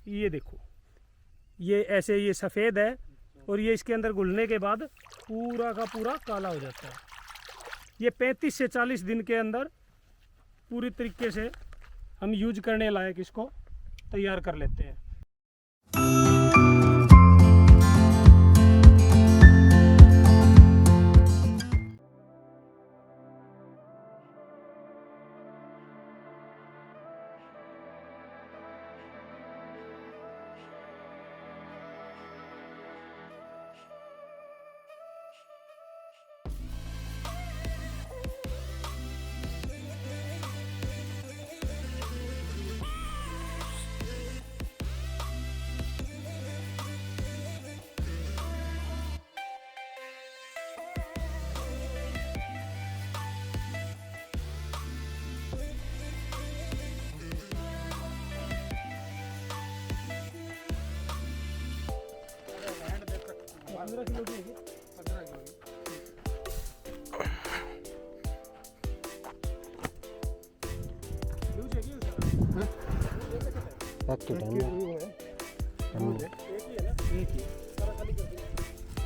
ये देखो, ये ऐसे ये सफ़ेद है और ये इसके अंदर घुलने के बाद पूरा का पूरा काला हो जाता है। ये 35 से 40 दिन के अंदर पूरी तरीके से हम यूज करने लायक इसको तैयार कर लेते हैं।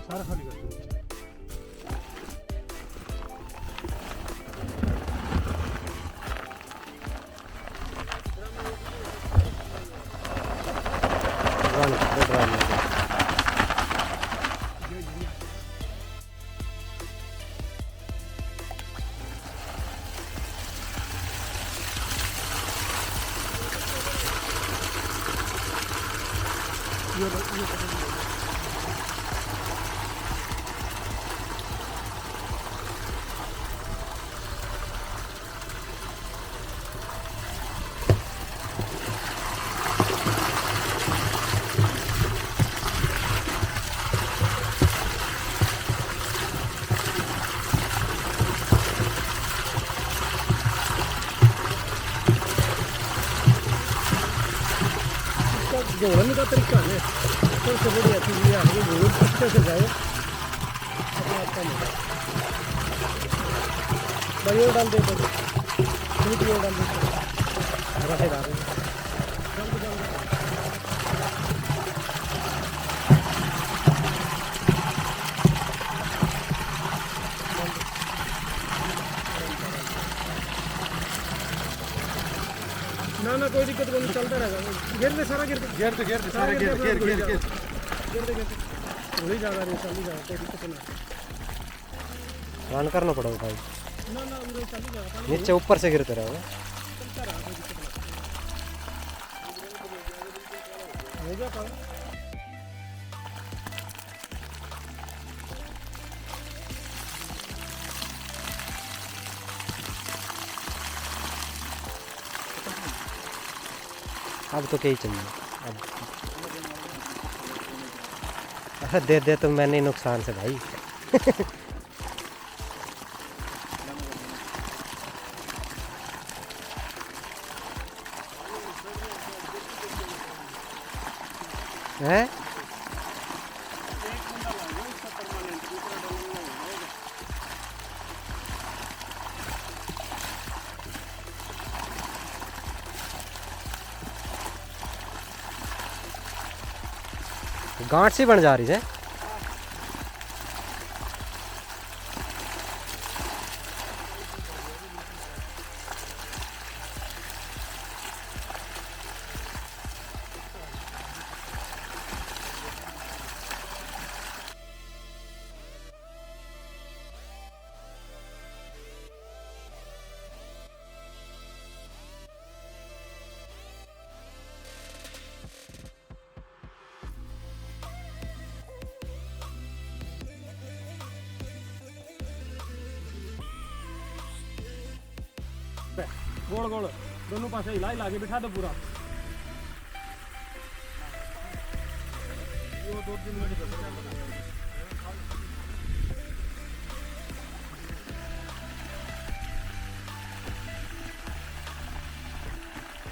सारा खाली कर दो। जोड़ने का तरीका है सबसे बढ़िया चीज़ ये है कि बहुत अच्छे से जाए अपना आपका मजा। भाई और डाल दे दो, मीट और डाल दे, रखे डाल दे जल्दी जल्दी। ना ना कोई दिक्कत नहीं, चलता रहेगा। गिर दे सारा, गिर दे गिर दे गिर दे सारा, गिर गिर गिर गिर गिर गिर दे वही जाएगा रे, चली जाएगा, कोई दिक्कत नहीं। ऑन करना पड़ेगा भाई। ना ना उधर चली जाएगा, नीचे ऊपर से गिरते रहोगे, चलता रहेगा, कोई दिक्कत नहीं। हो गया काम। अब तो क्या ही चाहिए अब। अरे दे दे तो मैंने नुकसान से भाई। हैं गांठ सी बन जा रही है। गोल गोल दोनों पासे हिला हिला के बिठा दो पूरा। वो 2-3 मिनट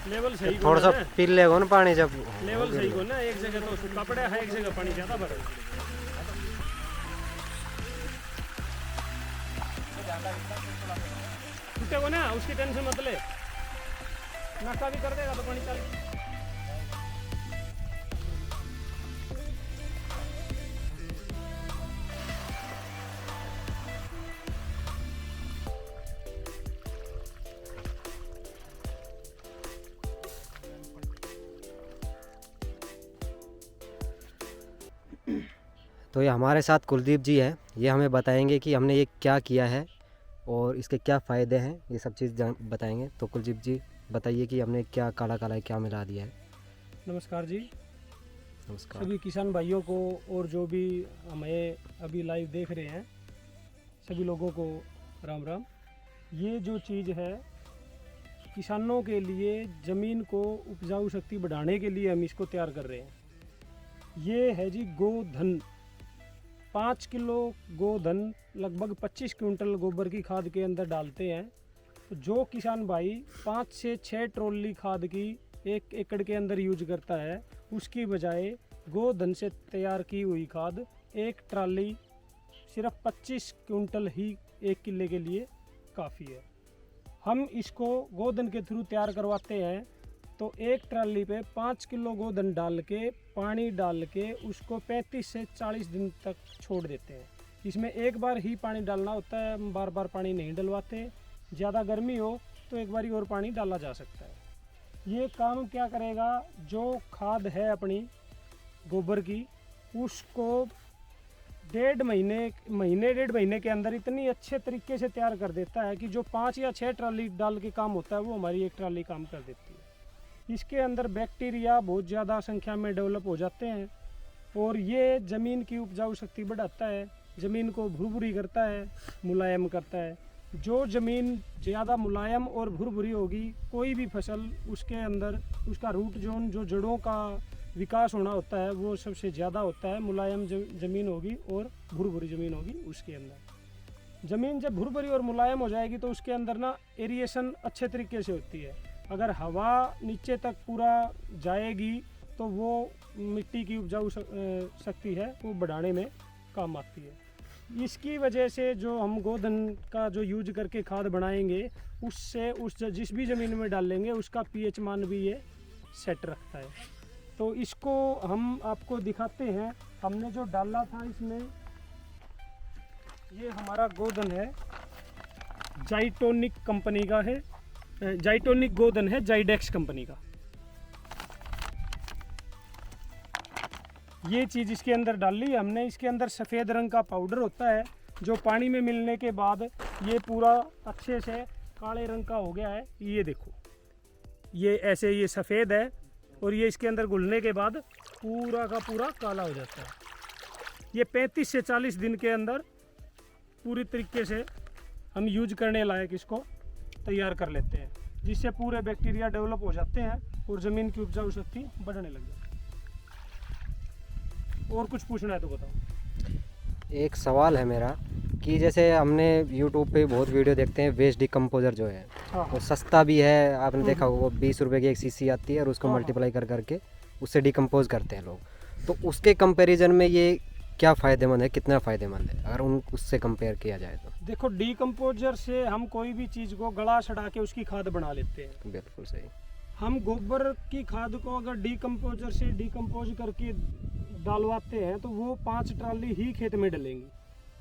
लेवल सही थोड़ा सा पी लेगा ना पानी, जब लेवल सही को ना, एक जगह तो कपड़े है, एक जगह पानी ज्यादा भरे टूटे को ना, उसकी टेंशन मत ले, नक्का भी कर देगा तो पानी चल। तो ये हमारे साथ कुलदीप जी हैं, ये हमें बताएंगे कि हमने ये क्या किया है और इसके क्या फ़ायदे हैं, ये सब चीज़ बताएंगे। तो कुलदीप जी बताइए कि हमने क्या काला काला क्या मिला दिया है। नमस्कार जी, नमस्कार। सभी किसान भाइयों को और जो भी हमें अभी लाइव देख रहे हैं सभी लोगों को राम राम। ये जो चीज़ है किसानों के लिए, ज़मीन को उपजाऊ शक्ति बढ़ाने के लिए हम इसको तैयार कर रहे हैं। ये है जी गोधन। 5 किलो गोधन लगभग 25 क्विंटल गोबर की खाद के अंदर डालते हैं। तो जो किसान भाई 5 से 6 ट्रॉली खाद की 1 एकड़ के अंदर यूज करता है, उसकी बजाय गोधन से तैयार की हुई खाद 1 ट्राली सिर्फ 25 क्विंटल ही 1 किले के लिए काफ़ी है। हम इसको गोधन के थ्रू तैयार करवाते हैं। तो 1 ट्राली पे 5 किलो गोधन डाल के, पानी डाल के उसको 35 से 40 दिन तक छोड़ देते हैं। इसमें एक बार ही पानी डालना होता है, हम बार बार पानी नहीं डलवाते। ज़्यादा गर्मी हो तो एक बार और पानी डाला जा सकता है। ये काम क्या करेगा, जो खाद है अपनी गोबर की, उसको डेढ़ महीने के अंदर इतनी अच्छे तरीके से तैयार कर देता है कि जो 5 या 6 ट्राली डाल के काम होता है वो हमारी 1 ट्राली काम कर देती है। इसके अंदर बैक्टीरिया बहुत ज़्यादा संख्या में डेवलप हो जाते हैं और ये ज़मीन की उपजाऊ शक्ति बढ़ाता है, ज़मीन को भुरभुरी करता है, मुलायम करता है। जो ज़मीन ज़्यादा मुलायम और भुरभुरी होगी, कोई भी फसल उसके अंदर उसका रूट जोन, जो जड़ों का विकास होना होता है, वो सबसे ज़्यादा होता है। मुलायम ज़मीन होगी और भुरभुरी ज़मीन होगी, उसके अंदर ज़मीन जब भुरभुरी और मुलायम हो जाएगी तो उसके अंदर ना एरिएशन अच्छे तरीके से होती है। अगर हवा नीचे तक पूरा जाएगी तो वो मिट्टी की उपजाऊ शक्ति है वो बढ़ाने में काम आती है। इसकी वजह से जो हम गोधन का जो यूज करके खाद बनाएंगे, उससे जिस भी ज़मीन में डालेंगे उसका पीएच मान भी ये सेट रखता है। तो इसको हम आपको दिखाते हैं। हमने जो डाला था इसमें, ये हमारा गोधन है, जाइटोनिक कंपनी का है, जाइटोनिक गोधन है, जाइडेक्स कंपनी का। ये चीज़ इसके अंदर डाली हमने। इसके अंदर सफ़ेद रंग का पाउडर होता है जो पानी में मिलने के बाद ये पूरा अच्छे से काले रंग का हो गया है। ये देखो, ये ऐसे ये सफ़ेद है और ये इसके अंदर घुलने के बाद पूरा का पूरा काला हो जाता है। ये 35 से 40 दिन के अंदर पूरी तरीके से हम यूज करने लायक इसको तैयार कर लेते हैं, जिससे पूरे बैक्टीरिया डेवलप हो जाते हैं और ज़मीन की उपजाऊ शक्ति बढ़ने लग जाती है। और कुछ पूछना है तो बताओ। एक सवाल है मेरा कि जैसे हमने यूट्यूब पे बहुत वीडियो देखते हैं, वेस्ट डिकम्पोजर जो है हाँ, वो सस्ता भी है, आपने देखा होगा, वो 20 रुपए की एक सीसी आती है और उसको हाँ, मल्टीप्लाई कर करके उससे डिकम्पोज करते हैं लोग। तो उसके कंपैरिजन में ये क्या फ़ायदेमंद है, कितना फ़ायदेमंद है अगर उससे कंपेयर किया जाए तो? देखो, डीकम्पोजर से हम कोई भी चीज़ को गला सड़ा के उसकी खाद बना लेते हैं। बिल्कुल सही। हम गोबर की खाद को अगर डीकम्पोजर से डीकम्पोज करके डालवाते हैं तो वो 5 ट्राली ही खेत में डलेंगी।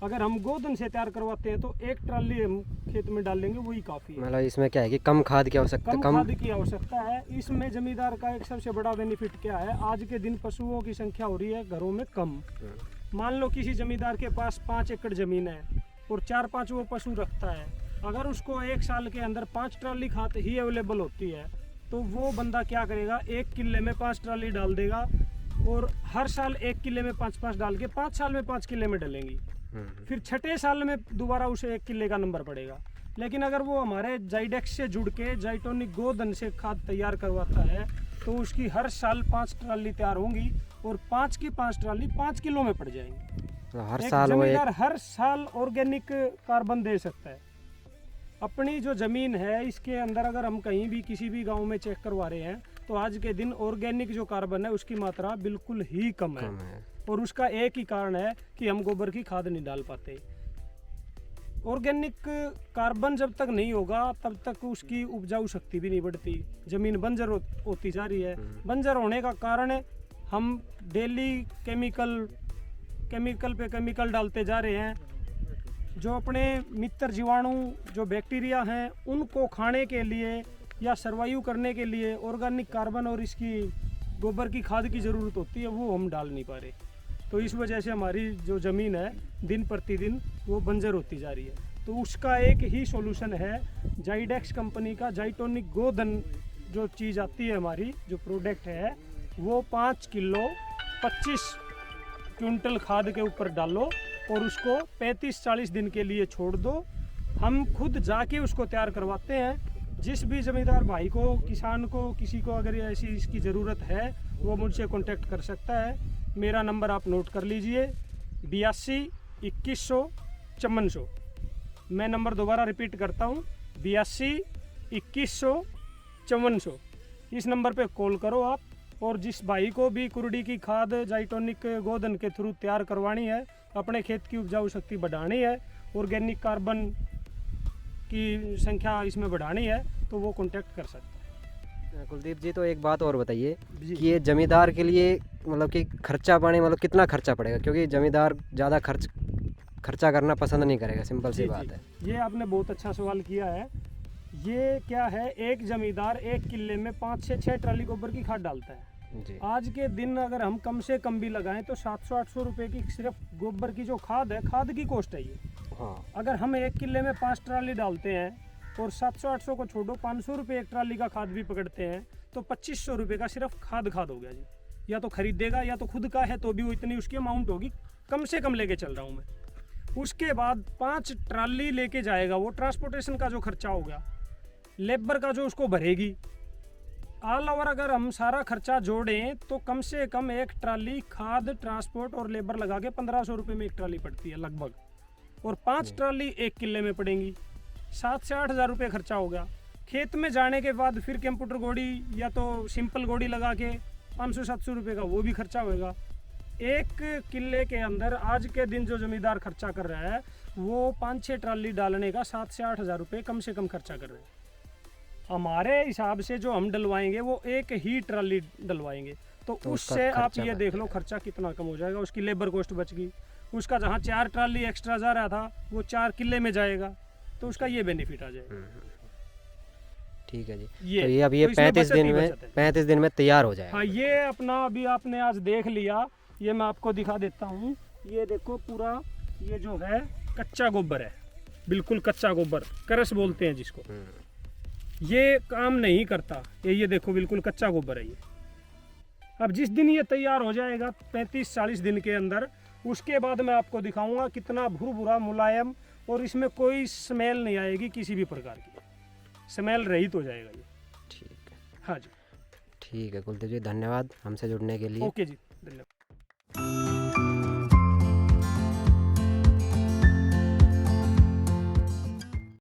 अगर हम गोधन से तैयार करवाते हैं तो 1 ट्राली हम खेत में डाल लेंगे, वही काफ़ी है। मतलब इसमें क्या है कि कम खाद की आवश्यकता, कम खाद की आवश्यकता है। इसमें जमींदार का एक सबसे बड़ा बेनिफिट क्या है, आज के दिन पशुओं की संख्या हो रही है घरों में कम। मान लो किसी जमींदार के पास 5 एकड़ ज़मीन है और 4-5 वो पशु रखता है। अगर उसको 1 साल के अंदर 5 ट्राली खाद ही अवेलेबल होती है तो वो बंदा क्या करेगा, 1 किले में 5 ट्राली डाल देगा और हर साल 1 किले में 5-5 डाल के 5 साल में 5 किले में डलेंगी। फिर 6ठे साल में दोबारा उसे 1 किले का नंबर पड़ेगा। लेकिन अगर वो हमारे जाइडेक्स से जुड़ के जाइटोनिक गोधन से खाद तैयार करवाता है तो उसकी हर साल 5 ट्राली तैयार होंगी और 5 की 5 ट्राली 5 किलो में पड़ जाएंगी। तो हर एक साल वो जमींदार हर साल ऑर्गेनिक कार्बन दे सकता है। अपनी जो ज़मीन है इसके अंदर अगर हम कहीं भी किसी भी गांव में चेक करवा रहे हैं तो आज के दिन ऑर्गेनिक जो कार्बन है उसकी मात्रा बिल्कुल ही कम है। और उसका एक ही कारण है कि हम गोबर की खाद नहीं डाल पाते। ऑर्गेनिक कार्बन जब तक नहीं होगा तब तक उसकी उपजाऊ शक्ति भी नहीं बढ़ती। ज़मीन बंजर होती जा रही है। बंजर होने का कारण हम डेली केमिकल पे केमिकल डालते जा रहे हैं। जो अपने मित्र जीवाणु जो बैक्टीरिया हैं उनको खाने के लिए या सर्वाइव करने के लिए ऑर्गेनिक कार्बन और इसकी गोबर की खाद की ज़रूरत होती है, वो हम डाल नहीं पा रहे। तो इस वजह से हमारी जो ज़मीन है दिन प्रतिदिन वो बंजर होती जा रही है। तो उसका एक ही सॉल्यूशन है, जाइडेक्स कंपनी का जाइटोनिक गोधन जो चीज़ आती है हमारी, जो प्रोडक्ट है, वो 5 किलो 25 क्विंटल खाद के ऊपर डालो और उसको 35-40 दिन के लिए छोड़ दो। हम खुद जाके उसको तैयार करवाते हैं। जिस भी ज़मींदार भाई को, किसान को, किसी को अगर ऐसी इसकी ज़रूरत है वो मुझसे कांटेक्ट कर सकता है। मेरा नंबर आप नोट कर लीजिए, 82 2100 5400। मैं नंबर दोबारा रिपीट करता हूँ, 82 2100 5400। इस नंबर पे कॉल करो आप। और जिस भाई को भी कुर्डी की खाद जाइटोनिक गोधन के थ्रू तैयार करवानी है, अपने खेत की उपजाऊ शक्ति बढ़ानी है, ऑर्गेनिक कार्बन की संख्या इसमें बढ़ानी है, तो वो कांटेक्ट कर सकते हैं। कुलदीप जी, तो एक बात और बताइए जी। कि ये जमींदार के लिए मतलब कि खर्चा पानी मतलब कितना खर्चा पड़ेगा, क्योंकि जमींदार ज़्यादा खर्चा करना पसंद नहीं करेगा, सिंपल सी जी, बात जी। है। ये आपने बहुत अच्छा सवाल किया है। ये क्या है, एक जमींदार 1 किले में 5 से 6 ट्राली गोबर की खाद डालता है। जी आज के दिन अगर हम कम से कम भी लगाएं तो 700-800 रुपये की सिर्फ गोबर की जो खाद है, खाद की कॉस्ट है ये। हाँ, अगर हम 1 किले में 5 ट्राली डालते हैं और 700-800 को छोड़ो, 500 रुपये एक ट्राली का खाद भी पकड़ते हैं, तो 2500 रुपये का सिर्फ खाद हो गया जी। या तो खरीदेगा या तो खुद का है, तो भी वो इतनी उसकी अमाउंट होगी। कम से कम लेके चल रहा हूँ मैं। उसके बाद 5 ट्राली लेके जाएगा, वो ट्रांसपोर्टेशन का जो खर्चा हो गया, लेबर का जो उसको भरेगी, ऑल ओवर अगर हम सारा खर्चा जोड़ें तो कम से कम एक ट्राली खाद, ट्रांसपोर्ट और लेबर लगा के 1500 रुपये में एक ट्राली पड़ती है लगभग। और 5 ट्राली 1 किले में पड़ेंगी, 7 से 8 हज़ार रुपये खर्चा हो गया। खेत में जाने के बाद फिर कंप्यूटर गोड़ी या तो सिंपल गोड़ी लगा के 500-700 रुपये का वो भी खर्चा होएगा। 1 किले के अंदर आज के दिन जो जमींदार खर्चा कर रहा है, वो 5-6 ट्राली डालने का 7 से 8 हज़ार रुपये कम से कम खर्चा कर रहे हैं। हमारे हिसाब से जो हम डलवाएंगे वो एक ही ट्राली डलवाएंगे, तो उसका उससे आप खर्चा ये बच देख लो खर्चा कितना कम हो जाएगा। उसकी लेबर कॉस्ट बच गई, उसका जहाँ 4 ट्राली एक्स्ट्रा जा रहा था वो 4 किले में जाएगा, तो उसका ये बेनिफिट आ जाएगा। ठीक है जी। ये तो ये अब ये तो इसमें 35 बचत दिन ही में बचत है। 35 दिन में तैयार हो जाएगा। हाँ, ये अपना अभी आपने आज देख लिया, ये मैं आपको दिखा देता हूँ। ये देखो पूरा, ये जो है कच्चा गोबर है, बिल्कुल कच्चा गोबर, करस बोलते हैं जिसको। ये काम नहीं करता, ये देखो बिल्कुल कच्चा गोबर है ये। अब जिस दिन ये तैयार हो जाएगा 35-40 दिन के अंदर, उसके बाद मैं आपको दिखाऊंगा कितना भुरभुरा मुलायम, और इसमें कोई स्मेल नहीं आएगी किसी भी प्रकार की, स्मेल रहित हो जाएगा ये। ठीक है, हाँ जी, ठीक है कुलदीप जी, धन्यवाद हमसे जुड़ने के लिए। ओके जी, धन्यवाद।